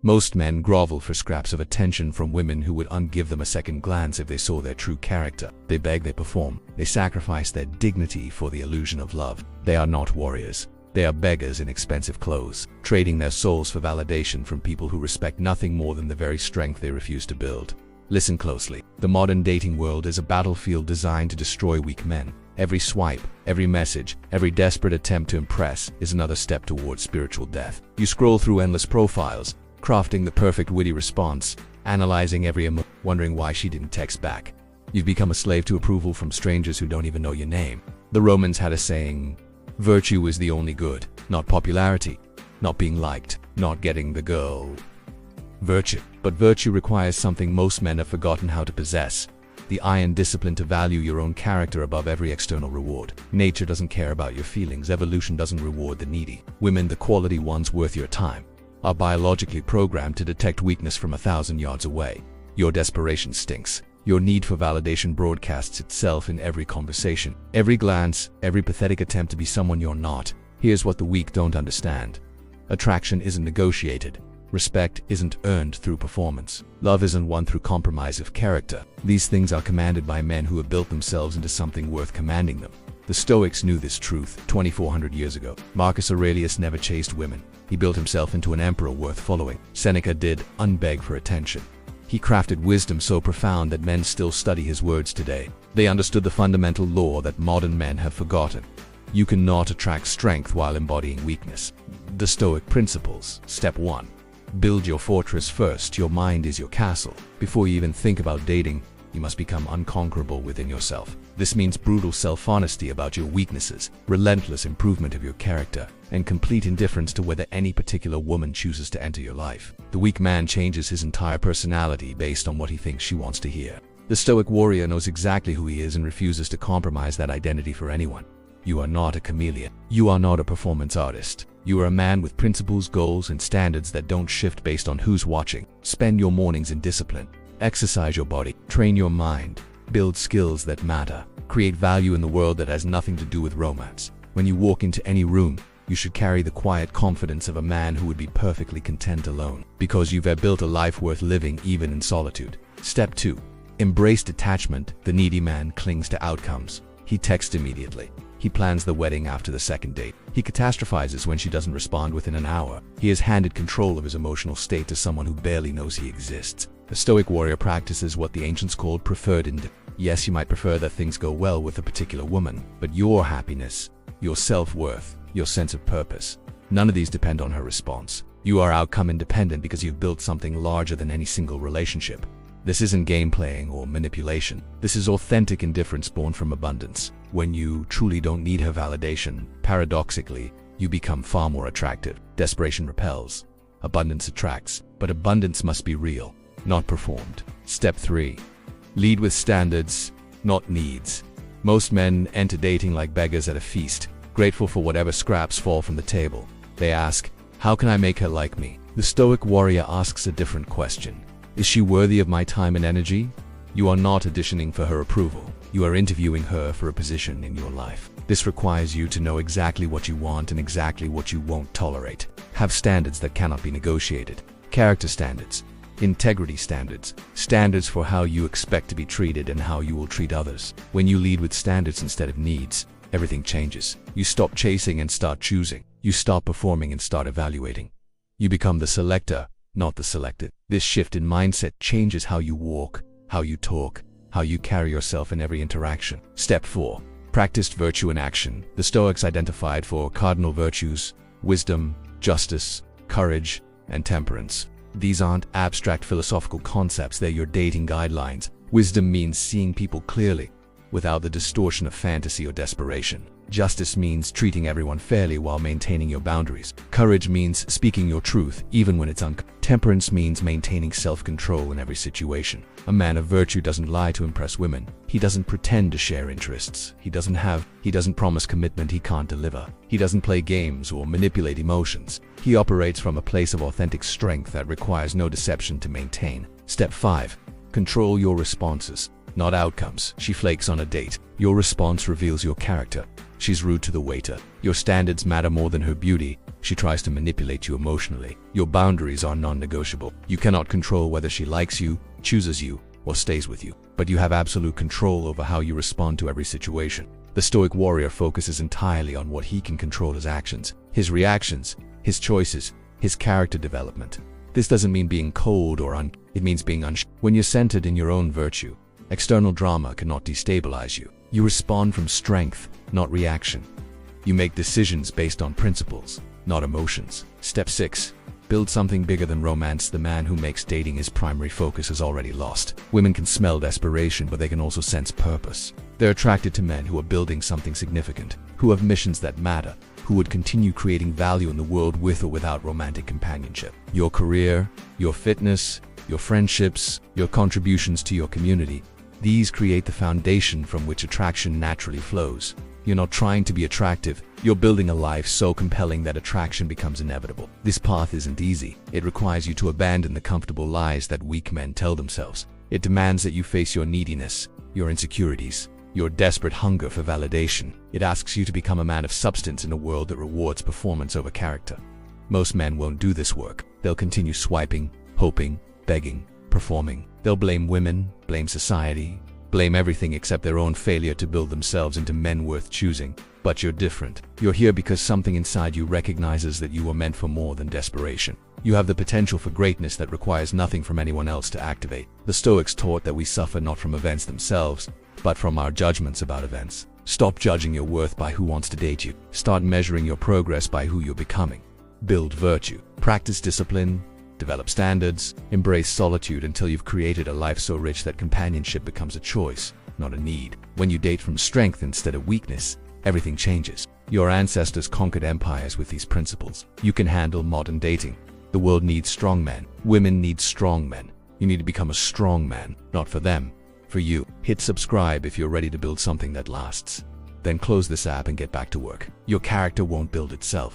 Most men grovel for scraps of attention from women who would ungive them a second glance if they saw their true character. They beg, they perform, they sacrifice their dignity for the illusion of love. They are not warriors. They are beggars in expensive clothes, trading their souls for validation from people who respect nothing more than the very strength they refuse to build. Listen closely. The modern dating world is a battlefield designed to destroy weak men. Every swipe, every message, every desperate attempt to impress is another step towards spiritual death. You scroll through endless profiles, crafting the perfect witty response, analyzing every emotion, wondering why she didn't text back. You've become a slave to approval from strangers who don't even know your name. The Romans had a saying, "Virtue is the only good, not popularity, not being liked, not getting the girl." Virtue. But virtue requires something most men have forgotten how to possess: the iron discipline to value your own character above every external reward. Nature doesn't care about your feelings. Evolution doesn't reward the needy. Women, the quality ones worth your time, are biologically programmed to detect weakness from 1,000 yards away. Your desperation stinks. Your need for validation broadcasts itself in every conversation, every glance, every pathetic attempt to be someone you're not. Here's what the weak don't understand. Attraction isn't negotiated. Respect isn't earned through performance. Love isn't won through compromise of character. These things are commanded by men who have built themselves into something worth commanding them. The Stoics knew this truth 2,400 years ago. Marcus Aurelius never chased women. He built himself into an emperor worth following. Seneca did unbeg for attention. He crafted wisdom so profound that men still study his words today. They understood the fundamental law that modern men have forgotten. You cannot attract strength while embodying weakness. The Stoic principles. Step 1. Build your fortress first. Your mind is your castle. Before you even think about dating, you must become unconquerable within yourself. This means brutal self-honesty about your weaknesses, relentless improvement of your character, and complete indifference to whether any particular woman chooses to enter your life. The weak man changes his entire personality based on what he thinks she wants to hear. The Stoic warrior knows exactly who he is and refuses to compromise that identity for anyone. You are not a chameleon. You are not a performance artist. You are a man with principles, goals, and standards that don't shift based on who's watching. Spend your mornings in discipline. Exercise your body. Train your mind. Build skills that matter. Create value in the world that has nothing to do with romance. When you walk into any room, you should carry the quiet confidence of a man who would be perfectly content alone, because you've built a life worth living even in solitude. Step 2. Embrace detachment. The needy man clings to outcomes. He texts immediately. He plans the wedding after the second date. He catastrophizes when she doesn't respond within an hour. He has handed control of his emotional state to someone who barely knows he exists. The Stoic warrior practices what the ancients called preferred indifference. Yes, you might prefer that things go well with a particular woman, but your happiness, your self-worth, your sense of purpose, none of these depend on her response. You are outcome independent because you've built something larger than any single relationship. This isn't game playing or manipulation. This is authentic indifference born from abundance. When you truly don't need her validation, paradoxically, you become far more attractive. Desperation repels. Abundance attracts. But abundance must be real, not performed. Step 3. Lead with standards, not needs. Most men enter dating like beggars at a feast, grateful for whatever scraps fall from the table. They ask, how can I make her like me? The Stoic warrior asks a different question. Is she worthy of my time and energy? You are not auditioning for her approval. You are interviewing her for a position in your life. This requires you to know exactly what you want and exactly what you won't tolerate. Have standards that cannot be negotiated. Character standards. Integrity standards. Standards for how you expect to be treated and how you will treat others. When you lead with standards instead of needs, everything changes. You stop chasing and start choosing. You stop performing and start evaluating. You become the selector, not the selected. This shift in mindset changes how you walk, how you talk, how you carry yourself in every interaction. Step 4. Practiced virtue in action. The Stoics identified 4 cardinal virtues: wisdom, justice, courage, and temperance. These aren't abstract philosophical concepts, they're your dating guidelines. Wisdom means seeing people clearly, without the distortion of fantasy or desperation. Justice means treating everyone fairly while maintaining your boundaries. Courage means speaking your truth, even when it's uncomfortable. Temperance means maintaining self-control in every situation. A man of virtue doesn't lie to impress women. He doesn't pretend to share interests. He doesn't promise commitment he can't deliver. He doesn't play games or manipulate emotions. He operates from a place of authentic strength that requires no deception to maintain. Step 5. Control your responses, not outcomes. She flakes on a date. Your response reveals your character. She's rude to the waiter. Your standards matter more than her beauty. She tries to manipulate you emotionally. Your boundaries are non-negotiable. You cannot control whether she likes you, chooses you, or stays with you, but you have absolute control over how you respond to every situation. The Stoic warrior focuses entirely on what he can control: his actions, his reactions, his choices, his character development. This doesn't mean being cold or it means being When you're centered in your own virtue, external drama cannot destabilize you. You respond from strength, not reaction. You make decisions based on principles, not emotions. Step 6. Build something bigger than romance. The man who makes dating his primary focus is already lost. Women can smell desperation, but they can also sense purpose. They're attracted to men who are building something significant, who have missions that matter, who would continue creating value in the world with or without romantic companionship. Your career, your fitness, your friendships, your contributions to your community, these create the foundation from which attraction naturally flows. You're not trying to be attractive, you're building a life so compelling that attraction becomes inevitable. This path isn't easy. It requires you to abandon the comfortable lies that weak men tell themselves. It demands that you face your neediness, your insecurities, your desperate hunger for validation. It asks you to become a man of substance in a world that rewards performance over character. Most men won't do this work. They'll continue swiping, hoping, begging, performing. They'll blame women, blame society, blame everything except their own failure to build themselves into men worth choosing. But you're different. You're here because something inside you recognizes that you were meant for more than desperation. You have the potential for greatness that requires nothing from anyone else to activate. The Stoics taught that we suffer not from events themselves, but from our judgments about events. Stop judging your worth by who wants to date you. Start measuring your progress by who you're becoming. Build virtue. Practice discipline. Develop standards. Embrace solitude until you've created a life so rich that companionship becomes a choice, not a need. When you date from strength instead of weakness, everything changes. Your ancestors conquered empires with these principles. You can handle modern dating. The world needs strong men. Women need strong men. You need to become a strong man, not for them, for you. Hit subscribe if you're ready to build something that lasts. Then close this app and get back to work. Your character won't build itself.